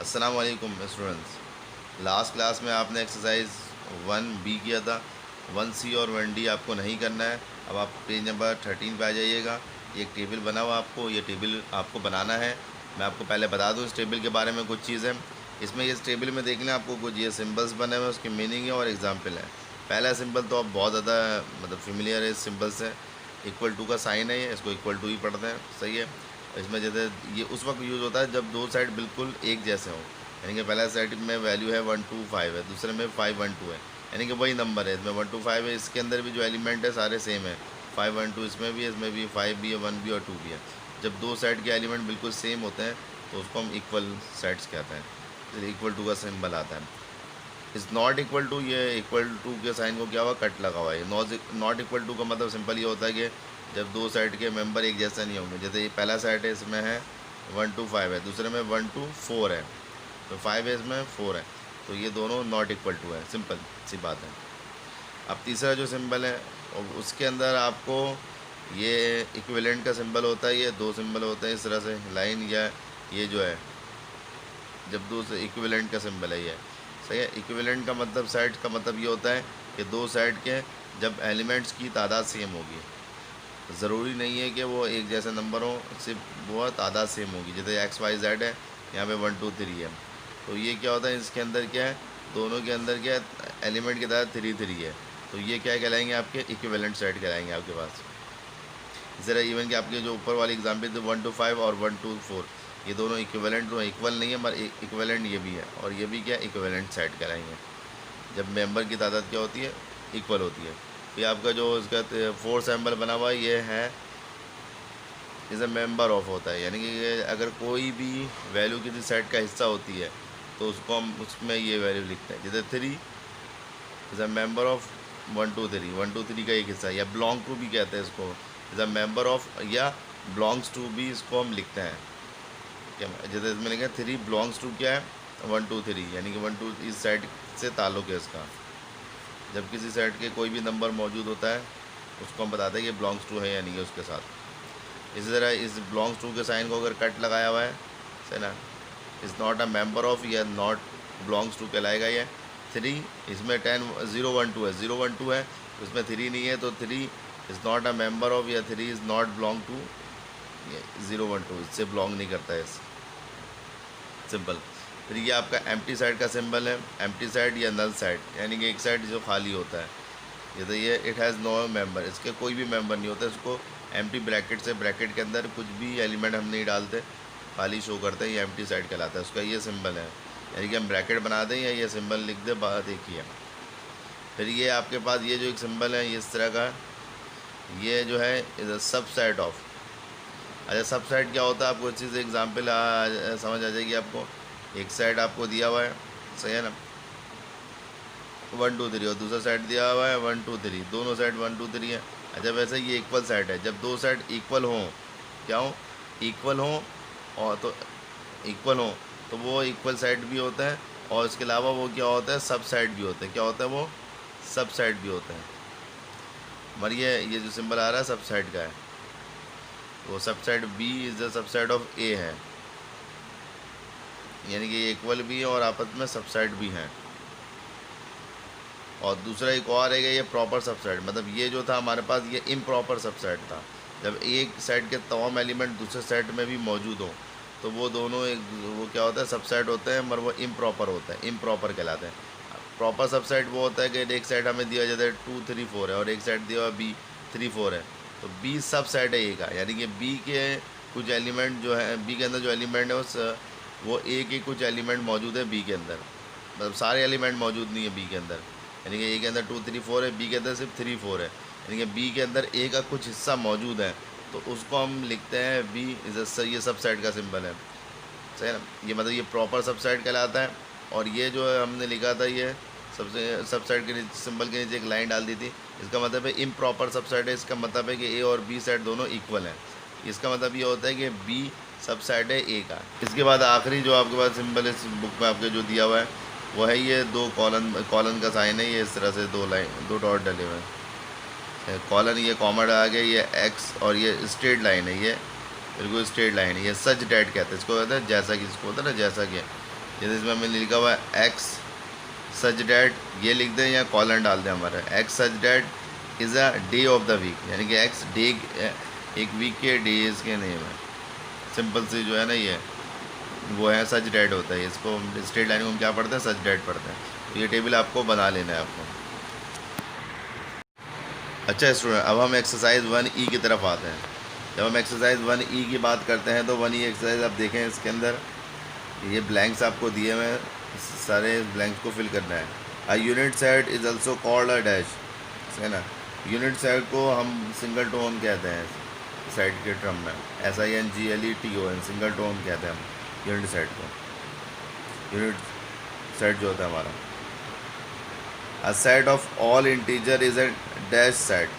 अस्सलाम वालेकुम students. Last class में आपने एक्सरसाइज 1B किया था। 1C और 1D आपको नहीं करना है। अब आप पेज नंबर 13 पे आ जाइएगा। एक टेबल बना हुआ आपको, ये टेबल आपको बनाना है। मैं आपको पहले बता दूं इस टेबल के बारे में कुछ चीज़ें। इसमें इस टेबल में देख लें, आपको कुछ ये सिंबल्स बने हुए हैं, उसकी मीनिंग है और एग्जाम्पल है। पहला सिंबल तो आप बहुत ज़्यादा मतलब फेमिलियर है इस सिंबल से। इक्वल टू का साइन है ये, इसको इक्वल टू ही पढ़ते हैं, सही है। इसमें जैसे ये उस वक्त यूज़ होता है जब दो साइड बिल्कुल एक जैसे हों। यानी कि पहला साइड में वैल्यू है 125 है, दूसरे में 512 है, यानी कि वही नंबर है। इसमें 125 है, इसके अंदर भी जो एलिमेंट है सारे सेम है। 512 इसमें भी है, इसमें भी 5 भी है, 1 भी और 2 भी है। जब दो साइड के एलिमेंट बिल्कुल सेम होते हैं तो उसको हम इक्वल साइड्स कहते हैं। फिर इक्वल टू का सिंबल आता है। इज़ नॉट इक्वल टू, ये इक्वल टू के साइन को क्या हुआ, कट लगा हुआ है। नॉट इक्वल टू का मतलब सिंपल ये होता है कि जब दो साइड के मेंबर एक जैसा नहीं होंगे। जैसे ये पहला साइड है, इसमें है 125 है, दूसरे में 124 है, तो 5 है, इसमें 4 है, तो ये दोनों नॉट इक्वल टू है। सिंपल सी बात है। अब तीसरा जो सिंबल है और उसके अंदर आपको ये इक्विवेलेंट का सिंबल होता है। ये दो सिंबल होते हैं इस तरह से लाइन, या ये जो है जब दो से इक्विवेलेंट का सिंबल है ये, सही है। इक्विवेलेंट का मतलब, साइड का मतलब ये होता है कि दो साइड के जब एलिमेंट्स की तादाद सेम होगी। ज़रूरी नहीं है कि वो एक जैसे नंबर हो, सिर्फ वो तादाद सेम होगी। जैसे XYZ है, यहाँ पे 1 2 3 है, तो ये क्या होता है, इसके अंदर क्या है, दोनों के अंदर क्या है, एलिमेंट की तादाद 3 3 है, तो ये क्या कहलाएंगे, आपके इक्विवेलेंट साइड कहलाएंगे आपके पास। ज़रा इवन कि आपके जो ऊपर वाली एग्जाम्पल थे 1 2 5 और 1 2 4, ये दोनों इक्विवेलेंट तो इक्वल नहीं है, मगर इक्विवेलेंट ये भी है और ये भी क्या इक्विवेलेंट साइड कहलाएंगे जब मेंबर की तादाद क्या होती है, इक्वल होती है। फिर आपका जो इसका फोर्थ सिंबल बना हुआ है, ये है इज़ अ मेंबर ऑफ होता है। यानी कि ये अगर कोई भी वैल्यू किसी सेट का हिस्सा होती है तो उसको हम उसमें ये वैल्यू लिखते हैं। जैसे 3 इज़ अ मेंबर ऑफ 1 2 3, 1 2 3 का एक हिस्सा, या बिलोंग टू भी कहते हैं इसको, इज़ अ मेंबर ऑफ, या बिलोंग्स टू भी इसको हम लिखते हैं। क्या जैसे इसमें लिखा है 3 बिलोंग्स टू क्या है, 1 2 3, यानी कि 1 2 इस साइड से ताल्लुक़ है इसका। जब किसी सेट के कोई भी नंबर मौजूद होता है उसको हम बताते हैं कि बिलोंग्स टू है या नहीं है उसके साथ। इसी तरह इस बिलोंग्स टू के साइन को अगर कट लगाया हुआ है, सही ना, is not a member of या नॉट बिलोंग्स टू कहलाएगा ये। 3 इसमें 10 0 1 2 है, 0 1 2 है, तो इसमें 3 नहीं है, तो 3 is not a member of, या 3 इज़ नॉट बिलोंग टू 0 1 2, इससे बिलोंग नहीं करता है इस सिंपल। फिर ये आपका एम्प्टी साइड का सिंबल है। एम्प्टी साइड या नल साइड, यानी कि एक साइड जो खाली होता है। जैसे ये इट हैज़ नो मेंबर, इसके कोई भी मेंबर नहीं होता, इसको एम्प्टी ब्रैकेट से, ब्रैकेट के अंदर कुछ भी एलिमेंट हम नहीं डालते, खाली शो करते हैं, ये एम्प्टी साइड कहलाता है। उसका ये सिंबल है, यानी कि हम ब्रैकेट बना दें या ये सिंबल लिख दें, बात एक ही है। फिर ये आपके पास ये जो एक सिंबल है ये इस तरह का, ये जो है इज सब सेट ऑफ। अच्छा, सब साइड क्या होता है, आपको इस चीज़ एग्जाम्पल समझ आ जाएगी आपको। एक साइड आपको दिया हुआ है, सही है ना, 1 2 3, और दूसरा साइड दिया हुआ है 1 2 3, दोनों साइड 1 2 3 है। अच्छा, वैसे ये इक्वल साइड है। जब दो साइड इक्वल हों, क्या हो, इक्वल हों, और तो इक्वल हों तो वो इक्वल साइड भी होता है, और इसके अलावा वो क्या होता है, सब साइड भी होते हैं। क्या होता है वो, सब साइड भी होते हैं। मगर ये जो सिंबल आ रहा है सब साइड का है, वो sub side B is the sub side of A है, यानी कि ये इक्वल भी है और आपस में सब साइड भी हैं। और दूसरा एक और है कि ये प्रॉपर सबसेट, मतलब ये जो था हमारे पास ये इम्प्रॉपर सबसेट था। जब एक सेट के तमाम एलिमेंट दूसरे सेट में भी मौजूद हों तो वो दोनों एक, वो क्या होता है, सबसेट होते हैं, मगर वो इम्प्रॉपर होता है, इम्प्रॉपर कहलाते हैं। प्रॉपर सबसेट वो होता है कि एक सेट हमें दिया जाता है 2 3 4 है, और एक सेट दिया हुआ बी 3 4 है, तो बी सब सेट है ए का, यानी कि बी के कुछ एलिमेंट जो है, बी के अंदर जो एलिमेंट है उस वो ए के कुछ एलिमेंट मौजूद है बी के अंदर, मतलब सारे एलिमेंट मौजूद नहीं है बी के अंदर। यानी कि ए के अंदर 2 3 4 है, बी के अंदर सिर्फ 3 4 है, यानी कि बी के अंदर ए का कुछ हिस्सा मौजूद है, तो उसको हम लिखते हैं बी इज ये सब सेट का सिंबल है, सही है ना। ये मतलब ये प्रॉपर सब सेट कहलाता है। और ये जो है हमने लिखा था, ये सबसे सब सेट के नीचे सिंबल के नीचे एक लाइन डाल दी थी, इसका मतलब है इम्प्रॉपर सब सेट है। इसका मतलब है कि ए और बी सेट दोनों इक्वल हैं। इसका मतलब ये होता है कि बी सब सेट है ए का। इसके बाद आखिरी जो आपके पास सिंबल इस बुक में आपके जो दिया हुआ है वो है ये दो कॉलन, कॉलन का साइन है, ये इस तरह से दो लाइन, दो डॉट डले हुए हैं। कॉलन ये कॉमन आ गया, ये एक्स, और ये स्ट्रेट लाइन है, ये बिल्कुल स्ट्रेट लाइन है, ये सच डेट कहते हैं इसको, कहते हैं जैसा कि, इसको होता है ना जैसा कि, जैसे इसमें हमें लिखा हुआ है एक्स सच डैट, ये लिख दें या कॉलन डाल दें हमारा x such that is a day of the week, यानी कि एक्स डे एक वीक के डेज के नेम है। सिंपल सी जो है ना ये वो है सच डैट होता है, इसको स्ट्रेट लाइन में हम क्या पढ़ते हैं, सच डैट पढ़ते हैं। तो ये टेबल आपको बना लेना है आपको। अच्छा स्टूडेंट, अब हम एक्सरसाइज 1E की तरफ आते हैं। जब हम एक्सरसाइज 1E की बात करते हैं तो 1E एक्सरसाइज आप देखें, इसके अंदर ये ब्लैंक्स आपको दिए हुए हैं, सारे ब्लैंक्स को फिल करना है। A unit set is also called a dash, है ना। यूनिट सेट को हम सिंगल टोन कहते हैं सेट के टर्म में, SINGLETON सिंगल टोन कहते हैं हम यूनिट सेट को। यूनिट सेट जो होता है हमारा, a set of all integer is a dash set,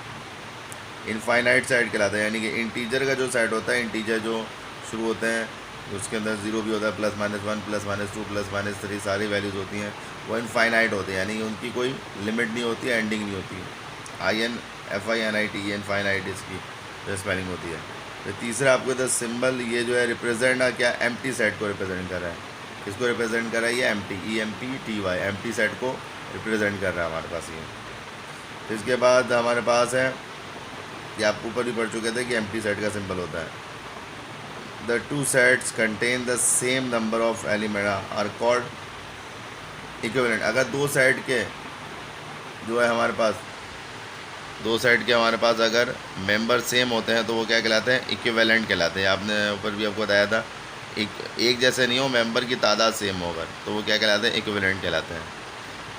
infinite set कहलाता है, यानी कि इंटीजर का जो सेट होता है, इंटीजर जो शुरू होते हैं उसके अंदर ज़ीरो भी होता है, +-1 +-2 +-3 सारी वैल्यूज़ होती हैं, वो इनफाइनाइट होते हैं, यानी कि उनकी कोई लिमिट नहीं होती है, एंडिंग नहीं होती है। INFINIT इनफाइनाइट इसकी जो स्पेलिंग होती है। तो तीसरा आपको इधर सिंबल ये जो है रिप्रेजेंट क्या एम्प्टी सेट को रिप्रेजेंट कर रहा है। किसको रिप्रेजेंट कर रहा है, ये EMPTY एम्प्टी सेट को रिप्रेजेंट कर रहा है हमारे पास ये। तो इसके बाद हमारे पास है कि आप ऊपर भी पढ़ चुके थे कि एम्प्टी सेट का सिंबल होता है the two sets contain the same number of element are called equivalent. अगर दो सेट के जो है हमारे पास, दो सेट के हमारे पास अगर मेंबर सेम होते हैं तो वो क्या कहलाते हैं, इक्विवेलेंट कहलाते हैं। आपने ऊपर भी आपको बताया था, एक जैसे नहीं हो, मेंबर की तादाद सेम होगा तो वो क्या कहलाते हैं, इक्विवेलेंट कहलाते हैं।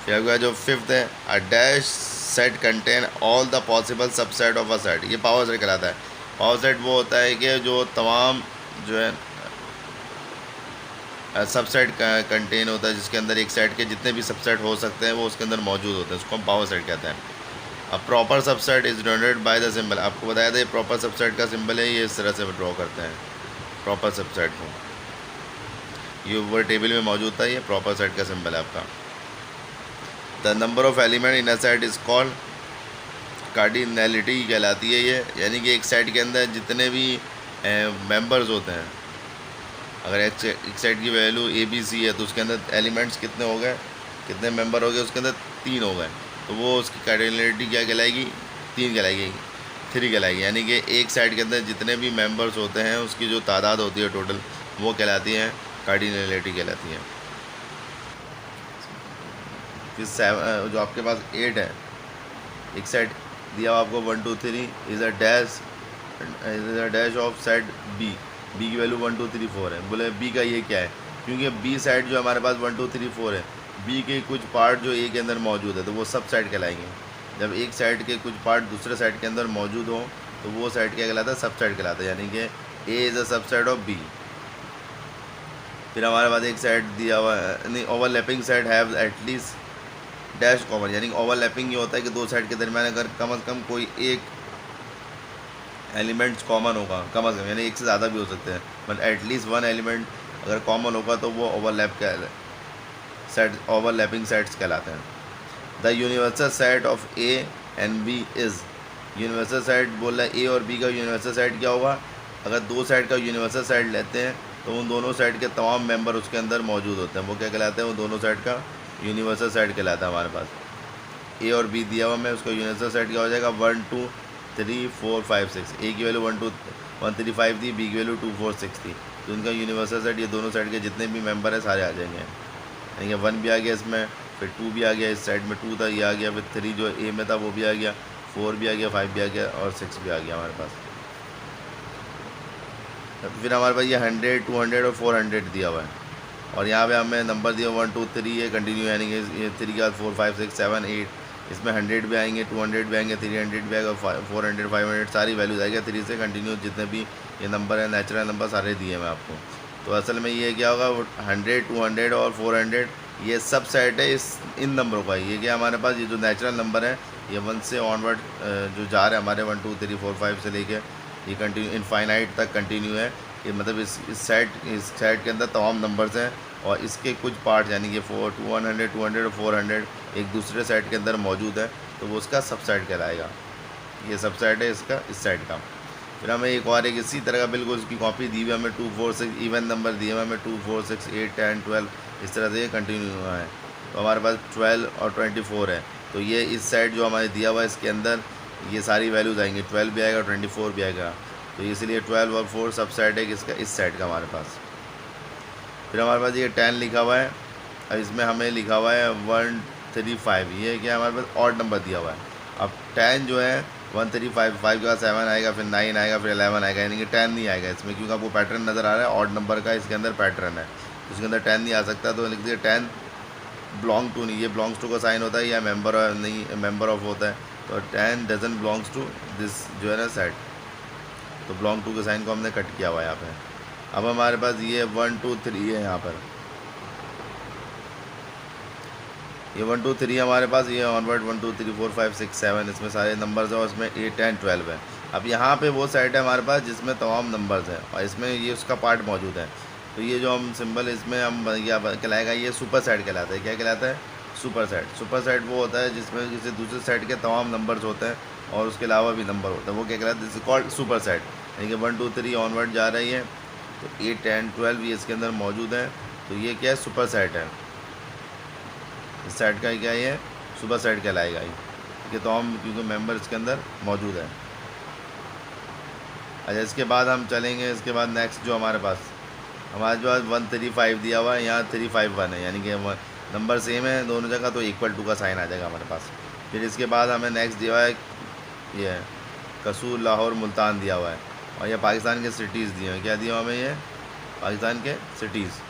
फिर अगला जो फिफ्थ है, a dash set contain all the possible subset of a set, ये पावर सेट कहलाता है। पावर सेट वो होता है कि जो तमाम जो है सबसेट कंटेन होता है, जिसके अंदर एक सेट के जितने भी सबसेट हो सकते हैं वो उसके अंदर मौजूद होते हैं, उसको हम पावर सेट कहते हैं। अब proper subset is denoted by the symbol, आपको बताया था ये प्रॉपर सबसेट का सिंबल है, ये इस तरह से ड्रॉ करते हैं प्रॉपर सबसेट को, ये ऊपर टेबल में मौजूद था, ये प्रॉपर सेट का सिंबल है आपका। The number of element in a set is called cardinality कहलाती है ये, यानी कि एक सेट के अंदर जितने भी मेंबर्स होते हैं, अगर एक सेट की वैल्यू ABC है तो उसके अंदर एलिमेंट्स कितने हो गए, कितने मेंबर हो गए, उसके अंदर 3 हो गए, तो वो उसकी कार्डिनैलिटी क्या कहलाएगी, 3 कहलाएगी, 3 कहलाएगी। यानी कि एक सेट के अंदर जितने भी मेंबर्स होते हैं उसकी जो तादाद होती है टोटल, वो कहलाती है कार्डिनैलिटी कहलाती है। फिर जो आपके पास 8 है, एक सेट दिया हुआ आपको 1 2 3 is a dash of set B की वैल्यू 1 2 3 4 है। बोले बी का ये क्या है, क्योंकि बी सेट जो हमारे पास 1 2 3 4 है, बी के कुछ पार्ट जो ए के अंदर मौजूद है तो वो सब सेट कहलाएंगे। जब एक सेट के कुछ पार्ट दूसरे सेट के अंदर मौजूद हो तो वो सेट क्या कहलाता है, सब सेट कहलाता है, यानी कि ए इज़ अ सब सेट ऑफ बी। फिर हमारे पास एक सेट दिया हुआ है, नहीं, overlapping set have at least dash common, यानी ओवरलैपिंग ये होता है कि दो सेट के दरमियान अगर कम से कम कोई एक एलिमेंट्स कॉमन होगा, कम से कम, यानी एक से ज़्यादा भी हो सकते हैं, बट एटलीस्ट वन एलिमेंट अगर कॉमन होगा तो वो ओवरलैपिंग सेट्स कहलाते हैं। The universal set of A and B is, universal set बोल रहा है ए और बी का यूनिवर्सल सेट क्या होगा, अगर दो सेट का यूनिवर्सल सेट लेते हैं तो उन दोनों सेट के तमाम मेंबर उसके अंदर मौजूद होते हैं, वो क्या कहलाते हैं, वो दोनों सेट का यूनिवर्सल सेट कहलाता है। हमारे पास ए और बी दिया हुआ, मैं उसका यूनिवर्सल सेट क्या हो जाएगा, 1 2 3 4 5 6, ए की वैल्यू 1 2 1 3 5 थी, बी की वैल्यू 2 4 6 थी, तो उनका यूनिवर्सल सेट ये दोनों सेट के जितने भी मेंबर है सारे आ जाएंगे। यानी कि 1 भी आ गया इसमें, फिर 2 भी आ गया, इस साइड में 2 था ये आ गया, फिर 3 जो ए में था वो भी आ गया, 4 भी आ गया, 5 भी आ गया और 6 भी आ गया हमारे पास। फिर हमारे पास ये 100 200 और 400 दिया हुआ है, और यहाँ पे हमें नंबर दिया 1 2 3 ये कंटिन्यू, यानी कि ये 3 के बाद 4 5 6 7 8, इसमें 100 भी आएंगे, 200 भी आएंगे, 300 भी आएगा, 400 500 सारी वैल्यूज आएगी 3 से कंटिन्यू, जितने भी ये नंबर है नेचुरल नंबर सारे दिए मैं आपको। तो असल में ये क्या होगा, 100 200 और 400 ये सब सेट है इन नंबरों का। ये क्या हमारे पास ये जो नेचुरल नंबर है ये 1 से ऑनवर्ड जो जा रहे हैं हमारे 1 2 3 4 5 से लेके ये कंटिन्यू इनफाइनाइट तक कंटिन्यू है। ये मतलब इस सेट के अंदर तमाम नंबर्स हैं और इसके कुछ पार्ट यानी कि 100 200 और 400 एक दूसरे सेट के अंदर मौजूद है, तो वो उसका सबसेट कहलाएगा। ये सबसेट है इसका, इस सेट का। फिर हमें एक और एक इसी तरह का बिल्कुल उसकी कॉपी दी हुई हमें 2 4 6 इवन नंबर दिए हुए हमें 2 4 6 8 10 12 इस तरह से ये कंटिन्यू हुआ है। तो हमारे पास 12 और 24 है, तो ये इस साइड जो हमारे दिया हुआ है इसके अंदर ये सारी वैल्यूज़ आएंगी, 12 भी आएगा, 24 भी आएगा। तो इसलिए 12 और 4 सब साइड है किसका, इस साइड का हमारे पास। फिर हमारे पास ये 10 लिखा हुआ है, अब इसमें हमें लिखा हुआ है 135, ये क्या हमारे पास ऑड नंबर दिया हुआ है। अब 10 जो है 135, 5 के बाद 7 आएगा, फिर 9 आएगा, फिर 11 आएगा, यानी कि 10 नहीं आएगा इसमें, क्योंकि आपको पैटर्न नज़र आ रहा है ऑड नंबर का, इसके अंदर पैटर्न है, इसके अंदर 10 नहीं आ सकता। तो लिख दिए 10 बिलोंग टू, नहीं, ये बिलोंग्स टू का साइन होता है या मेंबर नहीं, मेंबर ऑफ होता है। तो 10 डजन बिलोंग्स टू दिस जो है ना सेट, तो बिलोंग टू के साइन को हमने कट किया हुआ है यहाँ पे। अब हमारे पास ये 1 2 3 है यहाँ पर, ये 1 2 3 हमारे पास, ये ऑनवर्ड 1 2 3 4 5 6 7 इसमें सारे नंबर्स हैं, और इसमें 8 10 12 है। अब यहाँ पे वो साइड है हमारे पास जिसमें तमाम नंबर्स हैं, और इसमें ये उसका पार्ट मौजूद है। तो ये जो हम सिंबल इसमें हम या कहलाएगा, ये सुपर सेट कहलाता है। क्या कहलाता है, सुपर सेट। सुपर सेट वो होता है जिसमें किसी दूसरे सेट के तमाम नंबर्स होते हैं और उसके अलावा भी नंबर होता है, वो क्या कहलाता है, this is called super set. यानी कि 1 2 3 ऑनवर्ड जा रही है, तो 8 10 12 ये इसके अंदर मौजूद है। तो ये क्या है, सुपर सेट है। इस सेट का क्या है, सुपर सेट कहलाएगा ये, कि तो हम क्योंकि मेंबर इसके अंदर मौजूद है। अच्छा, इसके बाद हम चलेंगे, इसके बाद नेक्स्ट जो हमारे पास जो 135 दिया हुआ है, यहाँ 351 है, यानी कि नंबर सेम है दोनों जगह, तो इक्वल टू का साइन आ जाएगा हमारे पास। फिर इसके बाद हमें नेक्स्ट दिया हुआ है, ये है कसूर, लाहौर, मुल्तान दिया हुआ है, और ये पाकिस्तान के सिटीज़ दिए हैं। क्या दिया हुआ हमें, ये पाकिस्तान के सिटीज़।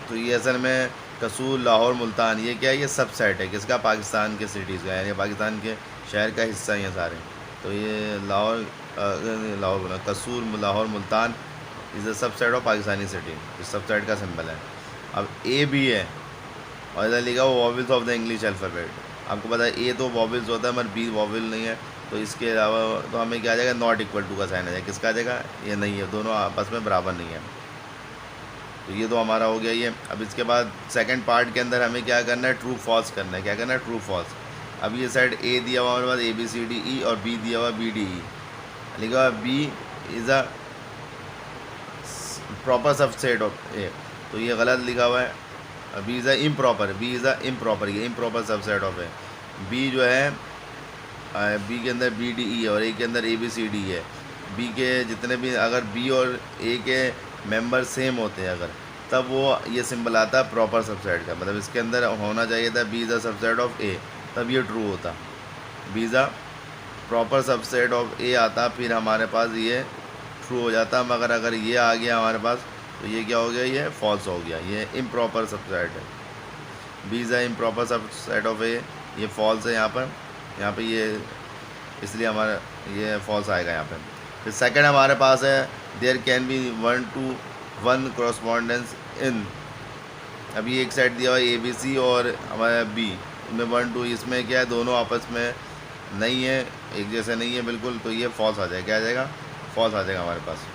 तो ये असल में कसूर, लाहौर, मुल्तान, ये क्या है, ये सब सेट है किसका, पाकिस्तान के सिटीज़ का, यानी पाकिस्तान के शहर का हिस्सा ही है सारे। तो ये लाहौर कसूर, लाहौर, मुल्तान इज़ द सब सेट ऑफ पाकिस्तानी सिटी, इस सब सेट का सिंबल है। अब ए भी है, और इधर लिखा वो vowels of the English alphabet. आपको पता है ए तो वॉवल्स होता है, मगर बी वॉवल नहीं है, तो इसके अलावा तो हमें क्या आ जाएगा, नॉट इक्वल टू का साइन आ जाएगा। किसका आ जाएगा, ये नहीं है, दोनों आपस में बराबर नहीं है। तो ये तो हमारा हो गया ये। अब इसके बाद सेकंड पार्ट के अंदर हमें क्या करना है, ट्रू फॉल्स करना है। क्या करना है, ट्रू फॉल्स। अब ये साइड ए दिया हुआ हमारे पास ABCDE, और बी दिया हुआ BDE, लिखा हुआ B is a proper subset of A, तो ये गलत लिखा हुआ है। B is a improper, B is a improper, ये improper subset of A. B जो है बी के अंदर BDE है, और ए के अंदर ABCD है। बी के जितने भी, अगर बी और ए के मेंबर सेम होते हैं अगर, तब वो ये सिंबल आता है प्रॉपर सबसेट का, मतलब इसके अंदर होना चाहिए था B is a subset of A, तब ये ट्रू होता। B is a proper subset of A आता, फिर हमारे पास ये ट्रू हो जाता। मगर अगर ये आ गया हमारे पास, तो ये क्या हो गया, ये फॉल्स हो गया, ये इम्प्रॉपर सबसेट है। B is a improper subset of A, ये फॉल्स है यहाँ पे ये, इसलिए हमारा ये फॉल्स आएगा यहाँ पे। फिर सेकंड हमारे पास है, there can be 1 to 1 correspondence in. अभी एक साइड दिया हुआ है ABC और हमारा B में 1 2, इसमें क्या है, दोनों आपस में नहीं है, एक जैसे नहीं है बिल्कुल, तो ये फॉल्स आ जाएगा। क्या आ जाएगा, फॉल्स आ जाएगा हमारे पास।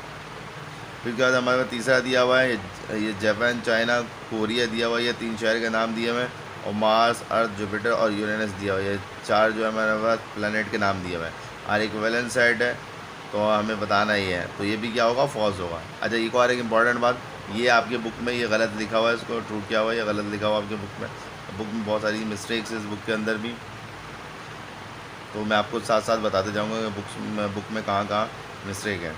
फिर क्या हमारे पास तीसरा दिया हुआ है, ये जापान, चाइना, कोरिया दिया हुआ है, ये 3 शहर के नाम दिए हुए हैं, और मार्स, अर्थ, जुपिटर और यूरेनस दिया हुआ है, ये 4 जो है हमारे पास प्लानट के नाम दिए हुए हैं। और एक वेलेंस साइड है, तो हमें बताना ही है, तो ये भी क्या होगा, फॉल्स होगा। अच्छा, एक और एक इम्पॉर्टेंट बात, ये आपके बुक में ये गलत लिखा हुआ है, इसको ट्रू किया हुआ है, ये गलत लिखा हुआ है आपके बुक में। बुक में बहुत सारी मिस्टेक्स है इस बुक के अंदर भी, तो मैं आपको साथ साथ बताते जाऊँगा कि बुक में कहाँ कहाँ मिस्टेक है।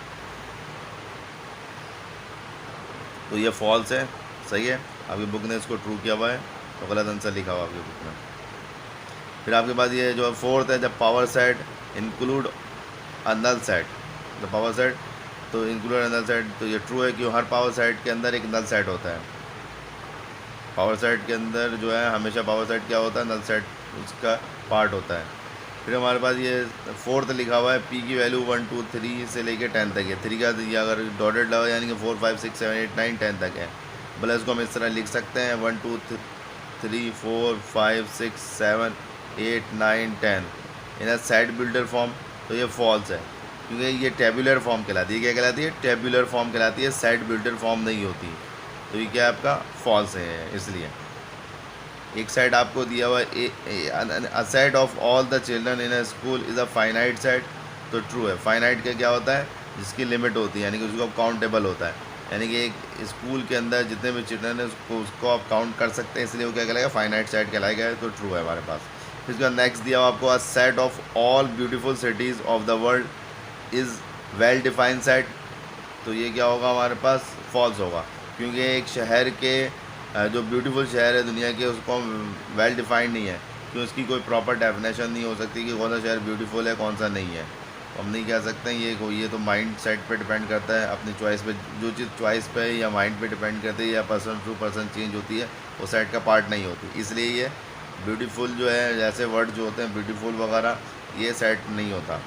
तो ये फॉल्स है, सही है, आपकी बुक ने इसको ट्रू किया हुआ है, तो गलत आंसर लिखा हुआ आपकी बुक में। फिर आपके पास ये जो फोर्थ है, जब power set include a null set, the power set, तो इंक्लूड अ नल सेट, तो ये ट्रू है कि हर पावर सेट के अंदर एक नल सेट होता है। पावर सेट के अंदर जो है हमेशा पावर सेट क्या होता है, नल सेट उसका पार्ट होता है। फिर हमारे पास ये फोर्थ लिखा हुआ है, P की वैल्यू 1 2 3 से लेके 10 तक है। 3 का ये अगर डॉटेड लगा यानी कि 4 5 6 7 8 9 10 तक है, भले इसको हम इस तरह लिख सकते हैं 1 2 3 4 5 6 7 8 9 10 इन सेट बिल्डर फॉर्म। तो ये फॉल्स है, क्योंकि ये टेबुलर फॉर्म कहलाती है। क्या कहलाती है, टेबुलर फॉर्म कहलाती है, सेट बिल्डर फॉर्म नहीं होती। तो ये क्या आपका फॉल्स है। इसलिए एक साइड आपको दिया हुआ a set of all the children in a school is a finite set, तो ट्रू है। फाइनाइट का क्या होता है, जिसकी लिमिट होती है, यानी कि उसको काउंटेबल होता है। यानी कि एक स्कूल के अंदर जितने भी चिल्ड्रन है उसको आप काउंट कर सकते हैं, इसलिए वो क्या कहलाएगा, फाइनाइट सेट कहलाएगा। तो ट्रू है हमारे पास। फिर इसका नेक्स्ट दिया हुआ आपको, a set of all beautiful cities of the world is well defined set. तो ये क्या होगा हमारे पास, फॉल्स होगा, क्योंकि एक शहर के जो ब्यूटीफुल शहर है दुनिया के उसको वेल डिफाइंड नहीं है, क्योंकि उसकी कोई प्रॉपर डेफिनेशन नहीं हो सकती कि कौन सा शहर ब्यूटीफुल है कौन सा नहीं है। तो हम नहीं कह सकते हैं ये तो माइंड सेट पे डिपेंड करता है, अपनी चॉइस पे। जो चीज़ चॉइस पे या माइंड पे डिपेंड करती है या पर्सन टू पर्सन चेंज होती है, वो सेट का पार्ट नहीं होती। इसलिए ये ब्यूटीफुल जो है, जैसे वर्ड जो होते हैं ब्यूटीफुल वगैरह, ये सेट नहीं होता,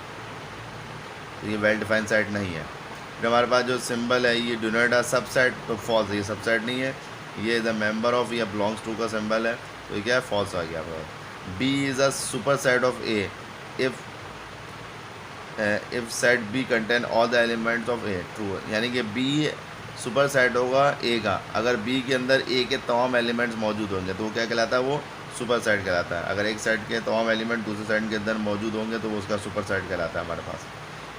तो ये वेल डिफाइंड सेट नहीं है। फिर हमारे पास जो सिंबल है ये डू नॉट अ सबसेट, तो फॉल्स है, ये सबसेट नहीं है, ये द मेंबर ऑफ या बिलोंग्स टू का सिंबल है, तो ये क्या है, फॉल्स आ गया। B is a superset of A if set B contain all the elements of A, true. यानी कि बी सुपर सेट होगा ए का अगर बी के अंदर ए के तमाम एलिमेंट्स मौजूद होंगे, तो वो क्या कहलाता है, वो सुपर सेट कहलाता है। अगर एक सेट के तमाम एलिमेंट दूसरे सेट के अंदर मौजूद होंगे तो वो उसका सुपर सेट कहलाता है हमारे पास।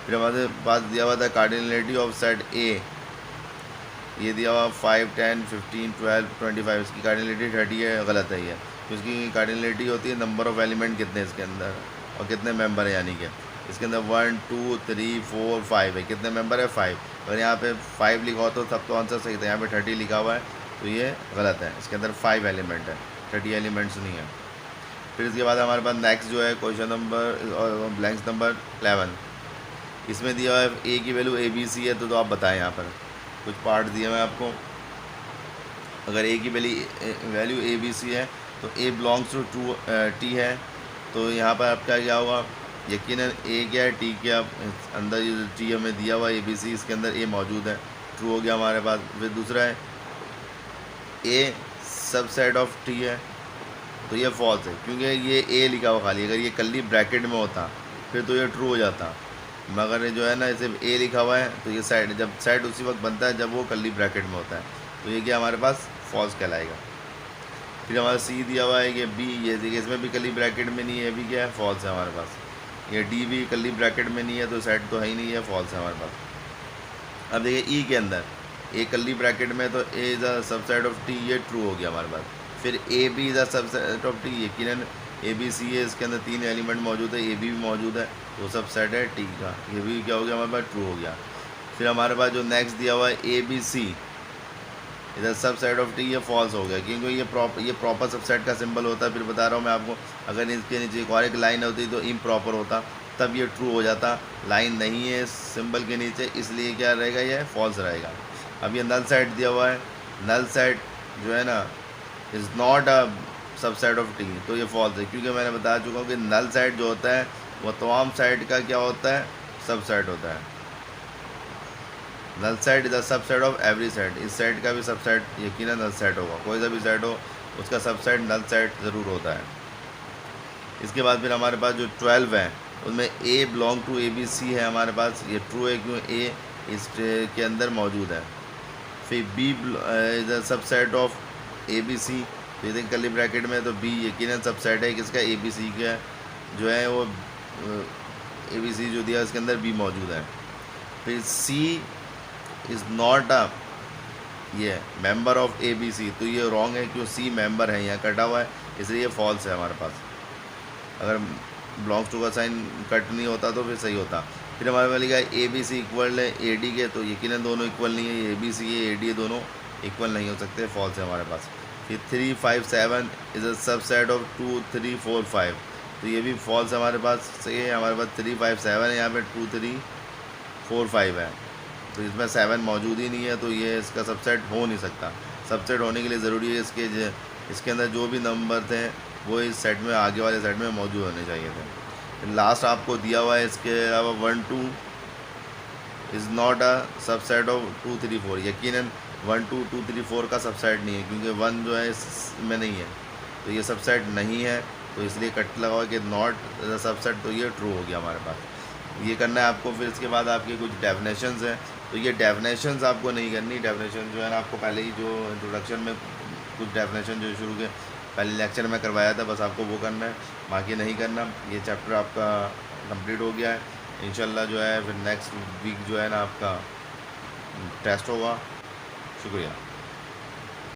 फिर हमारे पास दिया हुआ था कार्डिनलिटी ऑफ सेट ए, ये दिया हुआ 5, 10, 15, 12, 25, इसकी कार्डिनलिटी 30 है, गलत है ये। तो इसकी कार्डिनलिटी होती है नंबर ऑफ एलिमेंट कितने इसके अंदर और कितने मेंबर है, यानी कि इसके अंदर 1, 2, 3, 4, 5 है, कितने मेंबर है, 5। अगर यहाँ पे 5 लिखा हो तो तब तो आंसर सही था, यहाँ पे 30 लिखा हुआ है तो ये गलत है, इसके अंदर 5 एलिमेंट है, 30 एलिमेंट्स नहीं है। फिर इसके बाद हमारे पास नेक्स्ट जो है क्वेश्चन नंबर ब्लैंक्स नंबर 11, इसमें दिया है ए की वैल्यू ए बी सी है, तो आप बताएं। यहाँ पर कुछ पार्ट दिए मैं आपको, अगर ए की वैल्यू ए बी सी है तो ए बिलोंग्स टू टी है, तो यहाँ पर आपका क्या होगा, यकीनन ए क्या है, टी क्या, अंदर ये जो टी हमें दिया हुआ ए बी सी, इसके अंदर ए मौजूद है, ट्रू हो गया हमारे पास। फिर दूसरा है ए सबसेट ऑफ टी है, तो ये फॉल्स है, क्योंकि ये ए लिखा हुआ खाली, अगर ये कल्ली ब्रैकेट में होता फिर तो ये ट्रू हो जाता, मगर जो है ना सिर्फ ए लिखा हुआ है, तो ये सेट, जब सेट उसी वक्त बनता है जब वो कल्ली ब्रैकेट में होता है, तो ये क्या हमारे पास फॉल्स कहलाएगा। फिर हमारा सी दिया हुआ है कि बी, ये देखिए इसमें भी कल्ली ब्रैकेट में नहीं है, भी क्या है, फॉल्स है हमारे पास। ये डी भी कल्ली ब्रैकेट में नहीं है, तो सेट तो है ही नहीं है, फॉल्स है हमारे पास। अब देखिए ई के अंदर ए कल्ली ब्रैकेट में, तो A is a subset of T, ये ट्रू हो गया हमारे पास। फिर A B is a subset of T, यकीनन ए बी सी है, इसके अंदर 3 एलिमेंट मौजूद है, ए बी भी मौजूद है, तो सब सेट है टी का, ये भी क्या हो गया हमारे पास, ट्रू हो गया। फिर हमारे पास जो नेक्स्ट दिया हुआ है ए बी सी इधर सब सेट ऑफ टी, ये फॉल्स हो गया, क्योंकि ये प्रॉपर सबसेट का सिंबल होता है। फिर बता रहा हूँ मैं आपको, अगर इसके नीचे एक और एक लाइन होती तो इम्प्रॉपर होता, तब ये ट्रू हो जाता, लाइन नहीं है सिंबल के नीचे, इसलिए क्या रहेगा, ये फॉल्स रहेगा। अब ये नल सेट दिया हुआ है, नल सेट जो है ना is not a subset of T, तो ये फॉल्स है, क्योंकि मैंने बता चुका हूँ कि नल सेट जो होता है वो तमाम सेट का क्या होता है, सबसेट होता है। Null set is a subset of every set, इस सेट का भी सबसेट यकीनन नल सेट होगा, कोई सा भी सेट हो उसका सबसेट नल सेट ज़रूर होता है। इसके बाद फिर हमारे पास जो 12 है उनमें A belong to A B C है हमारे पास, ये ट्रू है क्यों ए इसके अंदर मौजूद है। फिर B is a subset of A B C, तो ये कली ब्रैकेट में, तो बी यकीनन सबसेट है किसका, ए बी सी का जो है वो ए बी सी जो दिया इसके अंदर बी मौजूद है। फिर सी इज़ नॉट अ ये member of A B C, तो ये रॉन्ग है क्यों, सी मेंबर है, यहाँ कटा हुआ है, इसलिए ये फॉल्स है हमारे पास। अगर बिलोंग्स टू का साइन कट नहीं होता तो फिर सही होता। फिर हमारे पास लिखा है ए बी सी इक्वल है ए डी के, तो यकीनन दोनों इक्वल नहीं है, ये ए बी सी है ए डी दोनों इक्वल नहीं हो सकते, फॉल्स है हमारे पास। फिर 3, 5, 7 इज़ अ सबसेट ऑफ 2, 3, 4, 5, तो ये भी फॉल्स है हमारे पास। सही है, हमारे पास 3, 5, 7 है, यहाँ पे 2, 3, 4, 5 है, तो इसमें 7 मौजूद ही नहीं है, तो ये इसका सबसेट हो नहीं सकता। सबसेट होने के लिए ज़रूरी है इसके अंदर जो भी नंबर थे वो इस सेट में, आगे वाले सेट में मौजूद होने चाहिए थे। लास्ट आपको दिया हुआ है इसके अलावा 1, 2 is not a subset of 2, 3, 4, यकीनन 1, 2, 2, 3, 4 का सबसेट नहीं है, क्योंकि 1 जो है इसमें नहीं है, तो ये सबसेट नहीं है, तो इसलिए कट लगा हुआ कि नॉट द सबसेट, तो ये ट्रू हो गया हमारे पास। ये करना है आपको। फिर इसके बाद आपके कुछ डेफिनेशंस हैं, तो ये डेफिनेशंस आपको नहीं करनी, डेफिनेशन जो है ना आपको पहले ही जो इंट्रोडक्शन में कुछ डेफिनेशन जो शुरू के पहले लेक्चर में करवाया था, बस आपको वो करना है, बाकी नहीं करना। ये चैप्टर आपका कंप्लीट हो गया है इंशाल्लाह। जो है फिर नेक्स्ट वीक जो है ना आपका टेस्ट होगा, शुक्रिया।